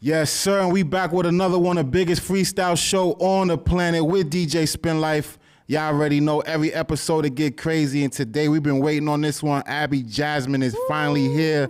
Yes, sir, and we back with another one of the biggest freestyle show on the planet with DJ SPINLYFE. Y'all already know every episode it get crazy, and today we've been waiting on this one. Abby Jasmine is finally here.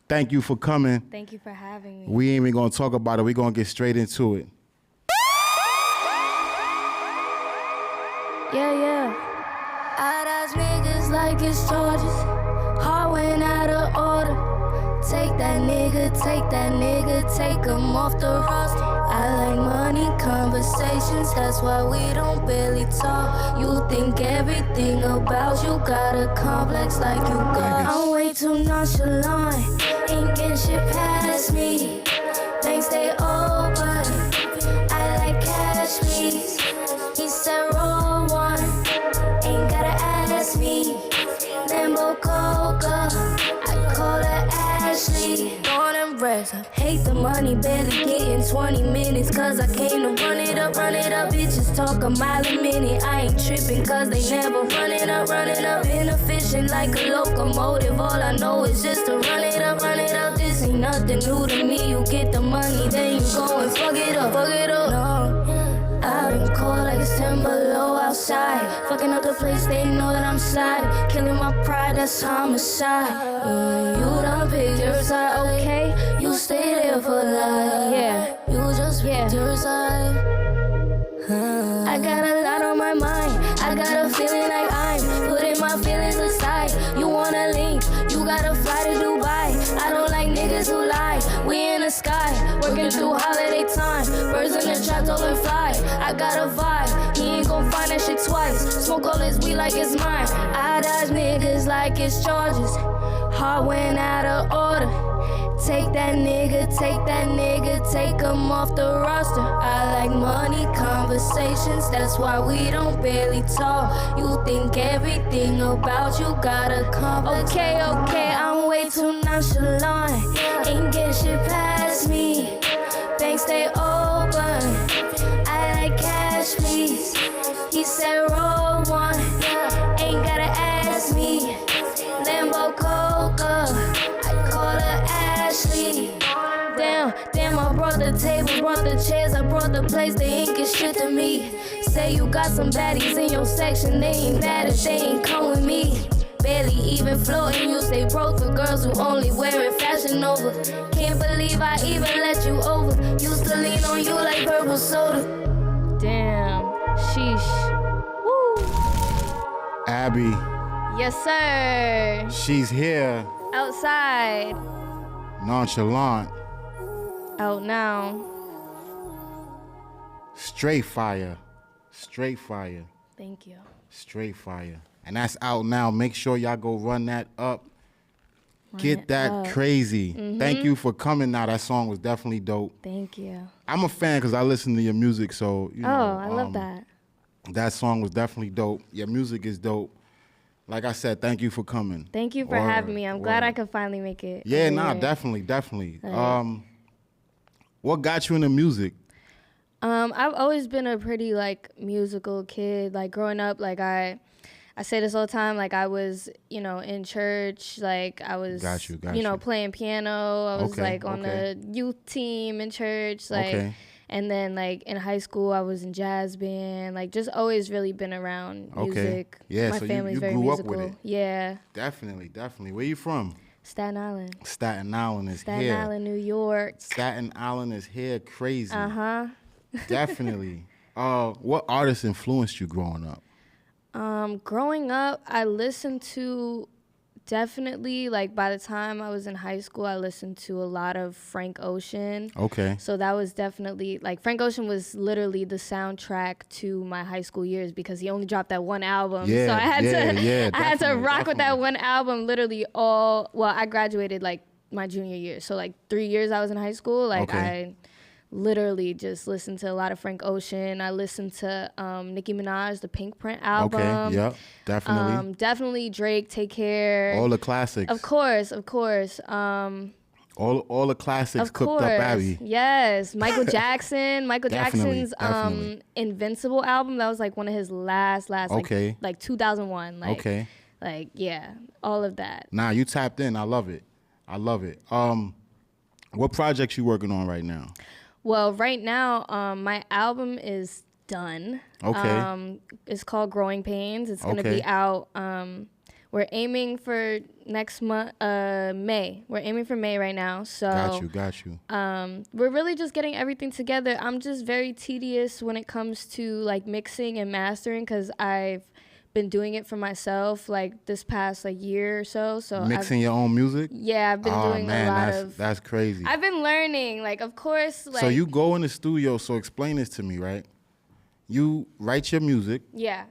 Thank you for coming. Thank you for having me. We ain't even gonna talk about it. We're gonna get straight into it. Yeah. I dodge niggas like it's charges. Heart went out of order. Take that nigga, take him off the roster. I like money conversations, that's why we don't barely talk. You think everything about you got a complex like you got. I'm way too nonchalant, ain't getting shit past me. Things stay open, I like cash please. He said roll one, ain't gotta ask me. Lambo Coca, I call her Ashley. Born and bred, hate the money, barely getting 20 minutes. Cause I came to run it up. Bitches talk a mile a minute. I ain't tripping cause they never run it up. Inefficient like a locomotive. All I know is just to run it up. This ain't nothing new to me. You get the money, then you go and fuck it up. No, I've been cold like it's 10 below outside. Fucking up the place, they know that I'm sliding. Killing my pride, that's homicide. You done picked your side, okay? You stay there for life. Yeah, you just picked your side. I got a lot on my mind. I got a feeling like I'm putting my feelings aside. You wanna link, you gotta fly to Dubai. I don't like niggas who lie. We in the sky, working through holiday time. Birds in the trap don't fly. I got a vibe, he ain't gon' find that shit twice. Smoke all this weed like it's mine. I dodge niggas like it's charges. Heart went out of order. Take that nigga, take him off the roster. I like money conversations, that's why we don't barely talk. You think everything about you got a complex. Okay, I'm way too nonchalant. Ain't get shit past me. Banks stay open. I like cash, please. He said roll one. Ain't gotta ask me. Lambo Coca. I call her Ashley. Damn, I brought the table, brought the chairs, I brought the plates, they ain't get shit to me. Say you got some baddies in your section, they ain't mad if they ain't come with me. Barely even floating, you stay broke for girls who only wearing Fashion Nova. Can't believe I even let you over. Used to lean on you like purple soda. Damn, sheesh. Woo. Abby. Yes, sir. She's here. Outside. Nonchalant. Out now. Straight fire. Thank you. Straight fire. And that's out now. Make sure y'all go run that up. Get that crazy. Thank you for coming now. That song was definitely dope. Thank you. I'm a fan because I listen to your music, so, you know. Oh, I love that. That song was definitely dope. Your music is dope. Like I said, thank you for coming. Thank you for having me. I'm glad I could finally make it. Yeah, definitely. What got you into music? I've always been a pretty musical kid. Like growing up, I say this all the time. Like I was, in church. Like I was, got you. Playing piano. I was on the youth team in church. And then in high school, I was in jazz band. Just always really been around music. Yeah, my so family's you very grew musical. up with it. Yeah. Definitely. Where you from? Staten Island. Staten Island is Staten here. Island, New York. Staten Island is here. Crazy. Uh-huh. Definitely. What artists influenced you growing up? Growing up, I listened to definitely, by the time I was in high school, I listened to a lot of Frank Ocean. Okay. So that was definitely, Frank Ocean was literally the soundtrack to my high school years because he only dropped that one album. Yeah, so I had to rock with that definitely. one album literally I graduated, my junior year. So, 3 years I was in high school. I literally just listened to a lot of Frank Ocean. I listened to Nicki Minaj, the Pink Print album. Okay, yep, definitely. Definitely Drake, Take Care. All the classics. Of course. All the classics cooked up Abby. Yes. Michael Jackson. Jackson's definitely. Invincible album. That was one of his last Okay. 2001. Okay. Yeah, all of that. Nah, you tapped in. I love it. What projects you working on right now? Well, right now, my album is done. Okay. It's called Growing Pains. It's going to Okay. be out. We're aiming for next month, May. We're aiming for May right now. So Got you. we're really just getting everything together. I'm just very tedious when it comes to like mixing and mastering because I've been doing it for myself like this past like year or so. So Mixing your own music? yeah, I've been doing a lot of. That's crazy. I've been learning, like, of course, like. So you go in the studio. So explain this to me, right? You write your music. Yeah.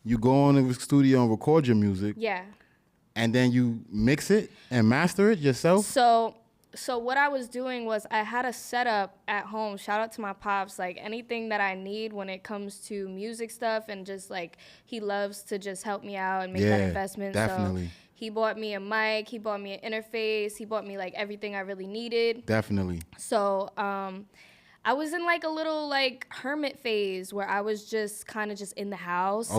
You go in the studio and record your music. Yeah. And then you mix it and master it yourself? So what I was doing was I had a setup at home. Shout out to my pops. Like anything that I need when it comes to music stuff and just like he loves to just help me out and make that investment. Definitely. So he bought me a mic. He bought me an interface. He bought me like everything I really needed. Definitely. So I was in like a little like hermit phase where I was just kind of just in the house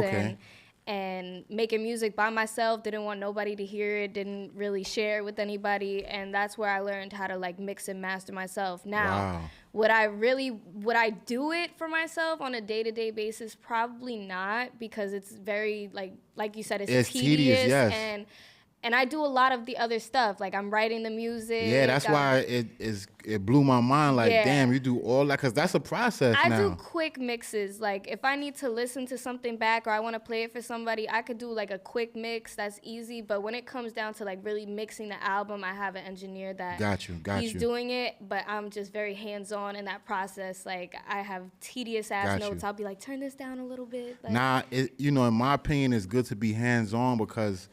and making music by myself. Didn't want nobody to hear it. Didn't really share it with anybody. And that's where I learned how to like mix and master myself. Now, would I do it for myself on a day-to-day basis? Probably not, because it's very like you said, it's tedious. Yes. And I do a lot of the other stuff. Like I'm writing the music. Yeah, that's why it blew my mind. Like, damn, you do all that, because that's a process now. I do quick mixes. Like if I need to listen to something back or I want to play it for somebody, I could do like a quick mix. That's easy. But when it comes down to like really mixing the album, I have an engineer that he's doing it. But I'm just very hands-on in that process. Like I have tedious ass notes. I'll be like, turn this down a little bit. Like, in my opinion, it's good to be hands-on because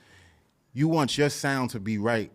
you want your sound to be right,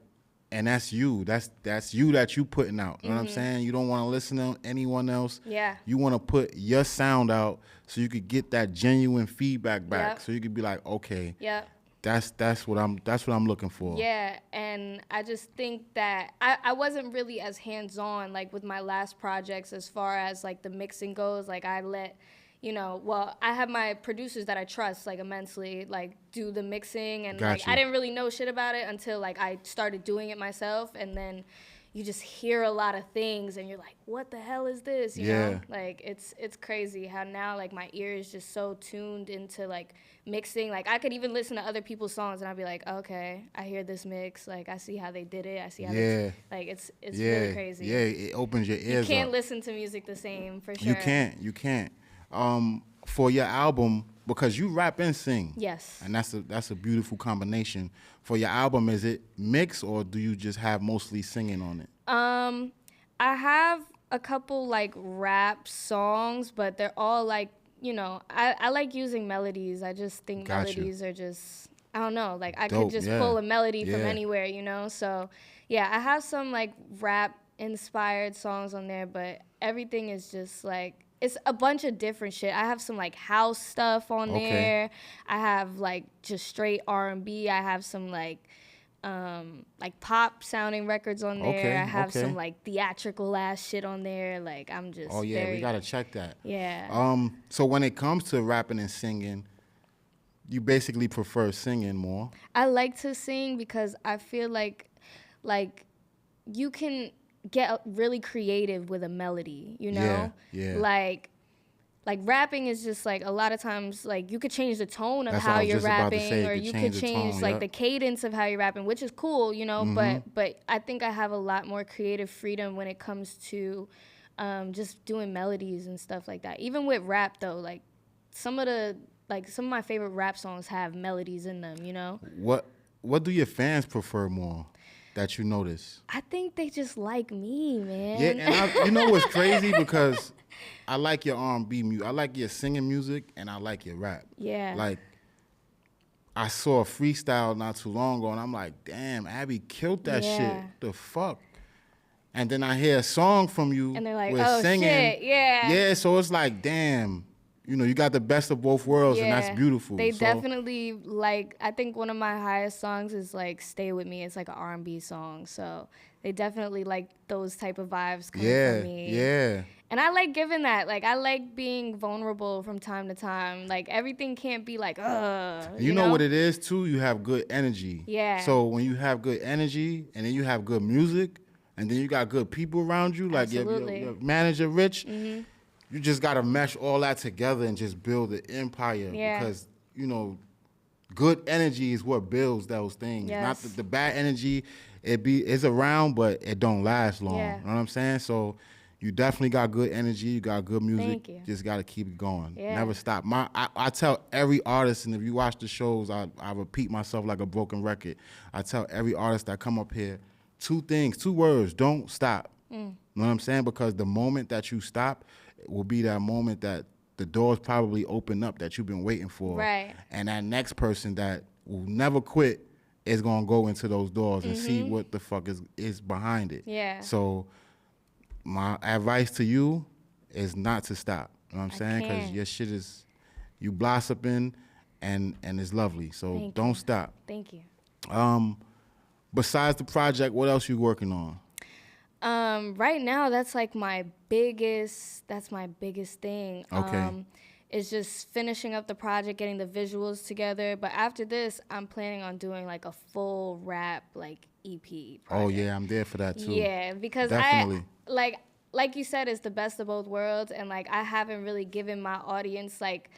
and that's you. That's you that you putting out. You know what I'm saying? You don't want to listen to anyone else. Yeah. You want to put your sound out so you could get that genuine feedback back. So you could be like, okay. Yep. That's what I'm looking for. Yeah, and I just think that I wasn't really as hands-on like with my last projects as far as like the mixing goes. Like I let I have my producers that I trust like immensely, like do the mixing, and like I didn't really know shit about it until like I started doing it myself, and then you just hear a lot of things and you're like, what the hell is this? You know? Like it's crazy how now like my ear is just so tuned into like mixing. Like I could even listen to other people's songs and I'd be like, okay, I hear this mix. Like I see how they did it. I see how they like it's really crazy. Yeah, it opens your ears. You can't listen to music the same for sure. You can't. For your album, because you rap and sing. Yes. And that's a beautiful combination. For your album, is it mix or do you just have mostly singing on it? I have a couple like rap songs, but they're all like, I like using melodies. I just think melodies are just, I don't know, like I could just pull a melody from anywhere, So yeah, I have some like rap inspired songs on there, but everything is just like, it's a bunch of different shit. I have some like house stuff on there. I have like just straight R&B. I have some like pop sounding records on there. I have some like theatrical ass shit on there. Like I'm just we gotta check that. Yeah. So when it comes to rapping and singing, you basically prefer singing more? I like to sing because I feel like you can get really creative with a melody, Yeah. Like rapping is just like a lot of times like you could change the tone of how you're rapping, or you could change like the cadence of how you're rapping, which is cool, but I think I have a lot more creative freedom when it comes to just doing melodies and stuff like that. Even with rap though, like some of my favorite rap songs have melodies in them, What do your fans prefer more that you notice? I think they just like me, man. Yeah, and you know what's crazy? Because I like your R&B music. I like your singing music, and I like your rap. Yeah. Like, I saw a freestyle not too long ago, and I'm like, damn, Abby killed that shit. The fuck? And then I hear a song from you and they're like, with oh, singing. Shit, yeah. Yeah, so it's like, damn. You got the best of both worlds, and that's beautiful. They definitely like. I think one of my highest songs is like "Stay With Me." It's like an R&B song, so they definitely like those type of vibes coming from me. Yeah. And I like giving that. Like I like being vulnerable from time to time. Like everything can't be like, You know what it is too? You have good energy. Yeah. So when you have good energy and then you have good music, and then you got good people around you, like your manager, Rich. Mm-hmm. You just got to mesh all that together and just build an empire because, you know, good energy is what builds those things. Yes. Not the bad energy, it's around, but it don't last long. Yeah. You know what I'm saying? So you definitely got good energy. You got good music. Thank you. Just got to keep it going. Yeah. Never stop. I tell every artist, and if you watch the shows, I repeat myself like a broken record. I tell every artist that come up here, 2 words, don't stop. You know what I'm saying? Because the moment that you stop, it will be that moment that the doors probably open up that you've been waiting for. Right. And that next person that will never quit is going to go into those doors and see what the fuck is behind it. Yeah. So my advice to you is not to stop. You know what I'm saying? Because your shit is, you blossoming and it's lovely. So don't stop. Thank you. Besides the project, what else you working on? Right now, that's like my biggest thing. Okay. Is just finishing up the project, getting the visuals together. But after this, I'm planning on doing like a full rap like EP project. Oh yeah, I'm there for that too. Yeah, because definitely. like you said, it's the best of both worlds, and like I haven't really given my audience like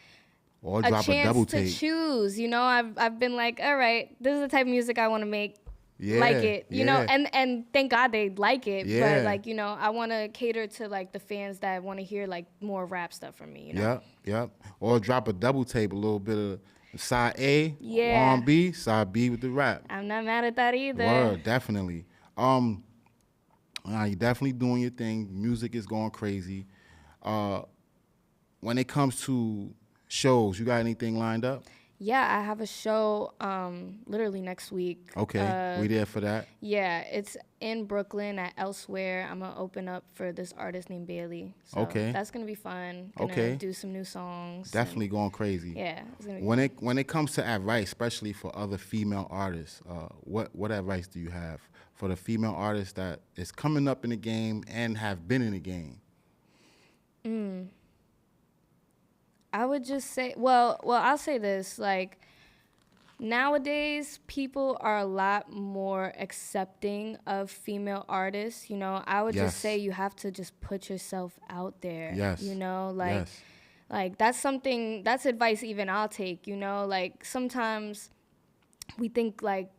or a drop chance a double to tape. choose. You know, I've been like, all right, this is the type of music I want to make. Yeah, like it, you know, yeah. and thank God they like it. Yeah. But like, you know, I want to cater to like the fans that want to hear like more rap stuff from me. You know? Yep. Or drop a double tape, a little bit of side A, Yeah. R&B, side B with the rap. I'm not mad at that either. Word, definitely. You're definitely doing your thing. Music is going crazy. When it comes to shows, you got anything lined up? Yeah, I have a show literally next week. Okay, we there for that. Yeah, it's in Brooklyn at Elsewhere. I'm gonna open up for this artist named Bailey. So Okay. that's gonna be fun. Gonna Okay. do some new songs. Definitely going crazy. Yeah. It's gonna be When it comes to advice, especially for other female artists, what advice do you have for the female artists that is coming up in the game and have been in the game? I would just say, well, I'll say this, like, nowadays, people are a lot more accepting of female artists, you know. I would Yes. just say you have to just put yourself out there, Yes. you know, like, Yes. like that's advice even I'll take, you know, like, sometimes we think, like,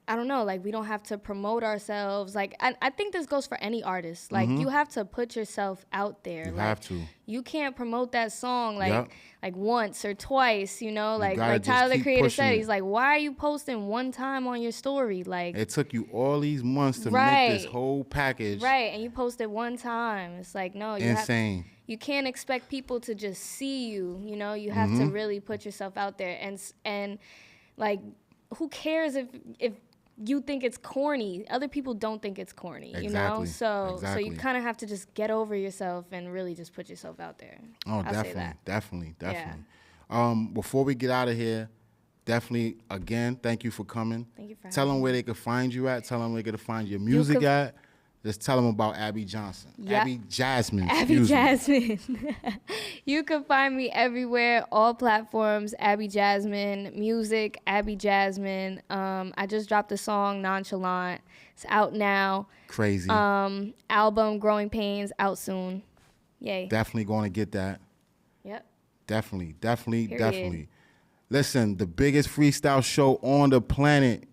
I don't know, like, we don't have to promote ourselves. Like, I think this goes for any artist. Like, you have to put yourself out there. You like, have to. You can't promote that song, like, Yep. like once or twice, you know? Like gotta just Tyler, the keep Creator, pushing said, it. he's like, why are you posting one time on your story? Like, It took you all these months to Right. make this whole package. right, and you posted one time. It's like, no, Insane. You can't expect people to just see you, you know? You have to really put yourself out there. And like, who cares if you think it's corny? Other people don't think it's corny, you know? Exactly. So Exactly. you kind of have to just get over yourself and really just put yourself out there. Oh, I'll say definitely, that. definitely. Before we get out of here, definitely, again, thank you for coming. Thank you for Tell having them where they could find you at. Tell them where they could find your music could- at. Just tell them about Abby Johnson. Yeah. Abby Jasmine. Abby excuse me. Jasmine. You can find me everywhere, all platforms, Abby Jasmine. Music, Abby Jasmine. I just dropped a song, Nonchalant. It's out now. Crazy. Album, Growing Pains, out soon. Yay. Definitely going to get that. Yep. Definitely. Period. Listen, the biggest freestyle show on the planet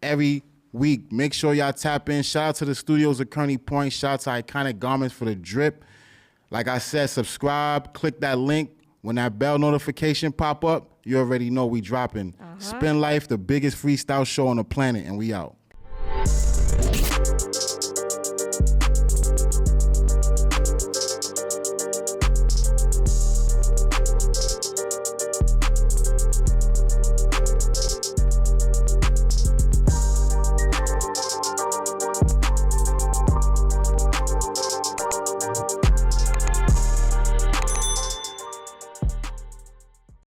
every week. Make sure y'all tap in. Shout out to the studios of Kearney Point. Shout out to Iconic Garments for the drip. Like I said, subscribe. Click that link. When that bell notification pop up, you already know we dropping. SPINLYFE, the biggest freestyle show on the planet, and we out.